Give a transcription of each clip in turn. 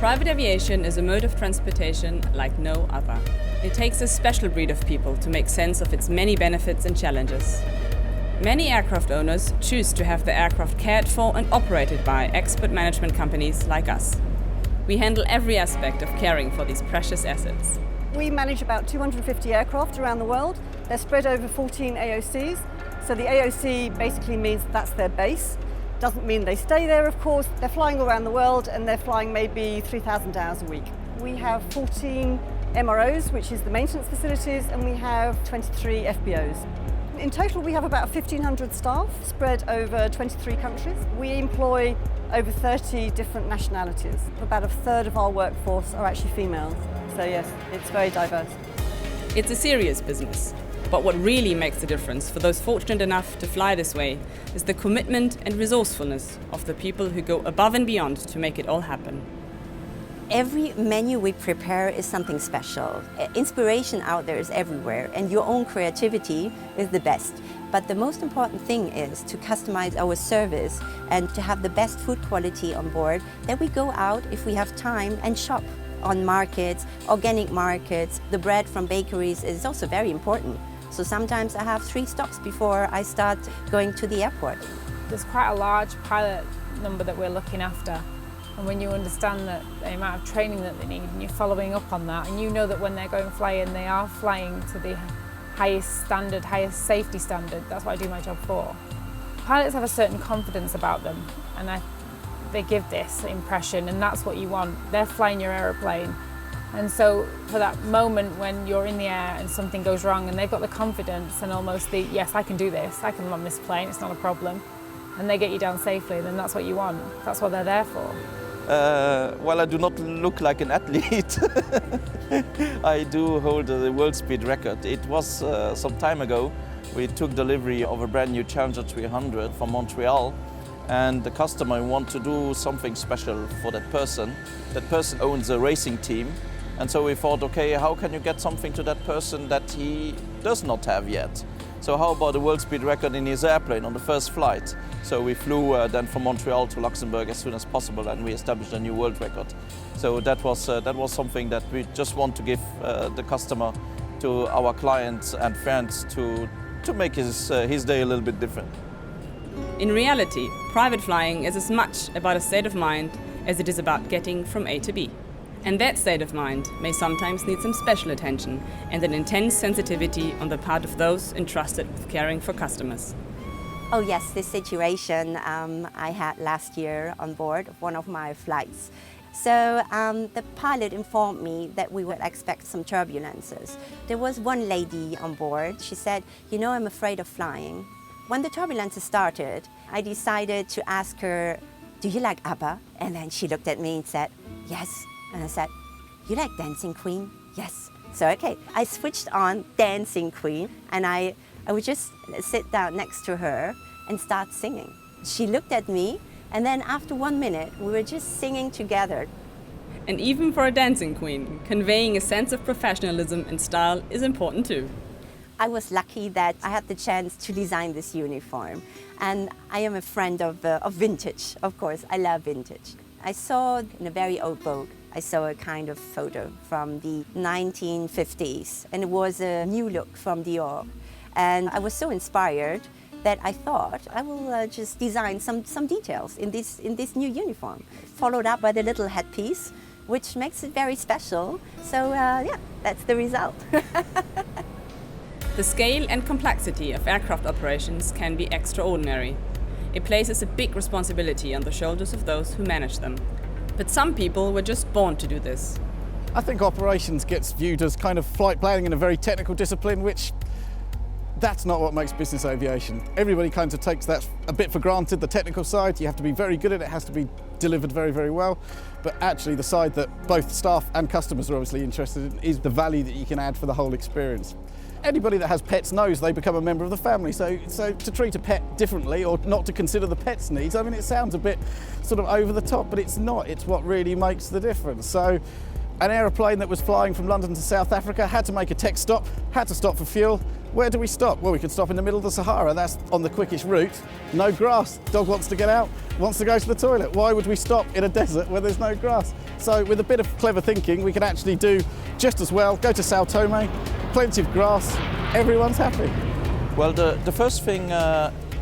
Private aviation is a mode of transportation like no other. It takes a special breed of people to make sense of its many benefits and challenges. Many aircraft owners choose to have the aircraft cared for and operated by expert management companies like us. We handle every aspect of caring for these precious assets. We manage about 250 aircraft around the world. They're spread over 14 AOCs. So the AOC basically means that's their base. Doesn't mean they stay there, of course. They're flying all around the world and they're flying maybe 3,000 hours a week. We have 14 MROs, which is the maintenance facilities, and we have 23 FBOs. In total, we have about 1,500 staff spread over 23 countries. We employ over 30 different nationalities. About a third of our workforce are actually females. So yes, it's very diverse. It's a serious business. But what really makes the difference for those fortunate enough to fly this way is the commitment and resourcefulness of the people who go above and beyond to make it all happen. Every menu we prepare is something special. Inspiration out there is everywhere, and your own creativity is the best. But the most important thing is to customize our service and to have the best food quality on board. Then we go out, if we have time, and shop on markets, organic markets. The bread from bakeries is also very important. So sometimes I have 3 stops before I start going to the airport. There's quite a large pilot number that we're looking after. And when you understand that the amount of training that they need and you're following up on that, and you know that when they're going flying, they are flying to the highest standard, highest safety standard, that's what I do my job for. Pilots have a certain confidence about them, and they give this impression, and that's what you want. They're flying your aeroplane. And so for that moment when you're in the air and something goes wrong and they've got the confidence and almost the, yes, I can do this, I can run this plane, it's not a problem, and they get you down safely, then that's what you want. That's what they're there for. Well, I do not look like an athlete. I do hold the world speed record. It was some time ago. We took delivery of a brand new Challenger 300 from Montreal, and the customer wanted to do something special for that person. That person owns a racing team, and so we thought, okay, how can you get something to that person that he does not have yet? So how about a world speed record in his airplane on the first flight? So we flew then from Montreal to Luxembourg as soon as possible, and we established a new world record. So that was something that we just want to give the customer, to our clients and friends, to make his day a little bit different. In reality, private flying is as much about a state of mind as it is about getting from A to B. And that state of mind may sometimes need some special attention and an intense sensitivity on the part of those entrusted with caring for customers. Oh yes, this situation I had last year on board of one of my flights. So the pilot informed me that we would expect some turbulences. There was one lady on board. She said, you know, I'm afraid of flying. When the turbulences started, I decided to ask her, do you like ABBA? And then she looked at me and said, yes. And I said, you like Dancing Queen? Yes. So okay, I switched on Dancing Queen, and I would just sit down next to her and start singing. She looked at me, and then after 1 minute, we were just singing together. And even for a dancing queen, conveying a sense of professionalism and style is important too. I was lucky that I had the chance to design this uniform, and I am a friend of vintage, of course. I love vintage. I saw in a very old book, I saw a kind of photo from the 1950s, and it was a new look from Dior. And I was so inspired that I thought I will just design some details in this new uniform, followed up by the little headpiece, which makes it very special. So yeah, that's the result. The scale and complexity of aircraft operations can be extraordinary. It places a big responsibility on the shoulders of those who manage them. But some people were just born to do this. I think operations gets viewed as kind of flight planning in a very technical discipline, which that's not what makes business aviation. Everybody kind of takes that a bit for granted, the technical side. You have to be very good at it, it has to be delivered very, very well. But actually the side that both staff and customers are obviously interested in is the value that you can add for the whole experience. Anybody that has pets knows they become a member of the family, so to treat a pet differently or not to consider the pet's needs, I mean, it sounds a bit sort of over the top, but it's not. It's what really makes the difference. So an aeroplane that was flying from London to South Africa had to make a tech stop, had to stop for fuel, Where do we stop? Well, we can stop in the middle of the Sahara. That's on the quickest route. No grass. Dog wants to get out, wants to go to the toilet. Why would we stop in a desert where there's no grass? So with a bit of clever thinking, we can actually do just as well. Go to Sao Tome, plenty of grass, everyone's happy. Well, the first thing,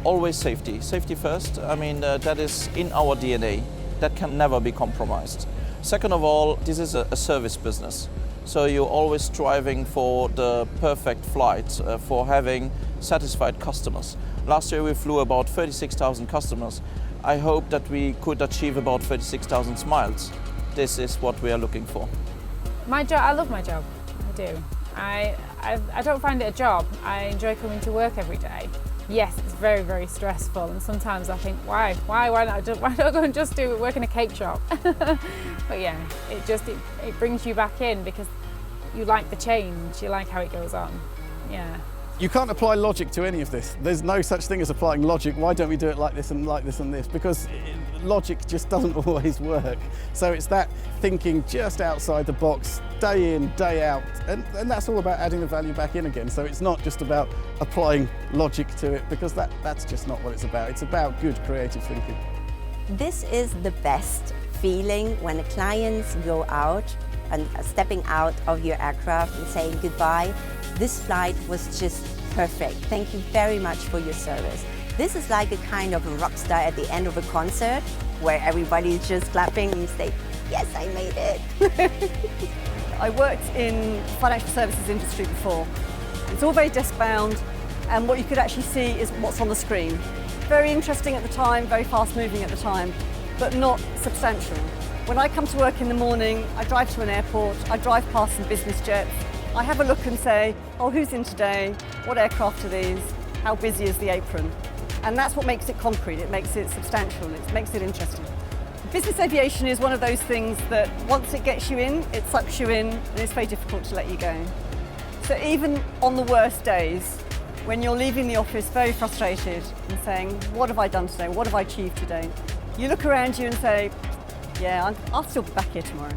always safety. Safety first. I mean, that is in our DNA. That can never be compromised. Second of all, this is a service business. So you're always striving for the perfect flight, for having satisfied customers. Last year we flew about 36,000 customers. I hope that we could achieve about 36,000 smiles. This is what we are looking for. My job, I love my job, I do. I don't find it a job. I enjoy coming to work every day. Yes, it's very, very stressful, and sometimes I think, why don't I go and just work in a cake shop? But yeah, it brings you back in because you like the change, you like how it goes on. Yeah. You can't apply logic to any of this. There's no such thing as applying logic. Why don't we do it like this and like this and this? Because logic just doesn't always work. So it's that thinking just outside the box, day in, day out, and that's all about adding the value back in again. So it's not just about applying logic to it, because that's just not what it's about. It's about good creative thinking. This is the best feeling when the clients go out and stepping out of your aircraft and saying goodbye. This flight was just perfect. Thank you very much for your service. This is like a kind of a rock star at the end of a concert where everybody is just clapping and you say, yes, I made it. I worked in the financial services industry before. It's all very desk-bound, and what you could actually see is what's on the screen. Very interesting at the time, very fast-moving at the time, but not substantial. When I come to work in the morning, I drive to an airport, I drive past some business jets, I have a look and say, oh, who's in today? What aircraft are these? How busy is the apron? And that's what makes it concrete, it makes it substantial, it makes it interesting. Business aviation is one of those things that once it gets you in, it sucks you in, and it's very difficult to let you go. So even on the worst days, when you're leaving the office very frustrated and saying, what have I done today? What have I achieved today? You look around you and say, yeah, I'll still be back here tomorrow.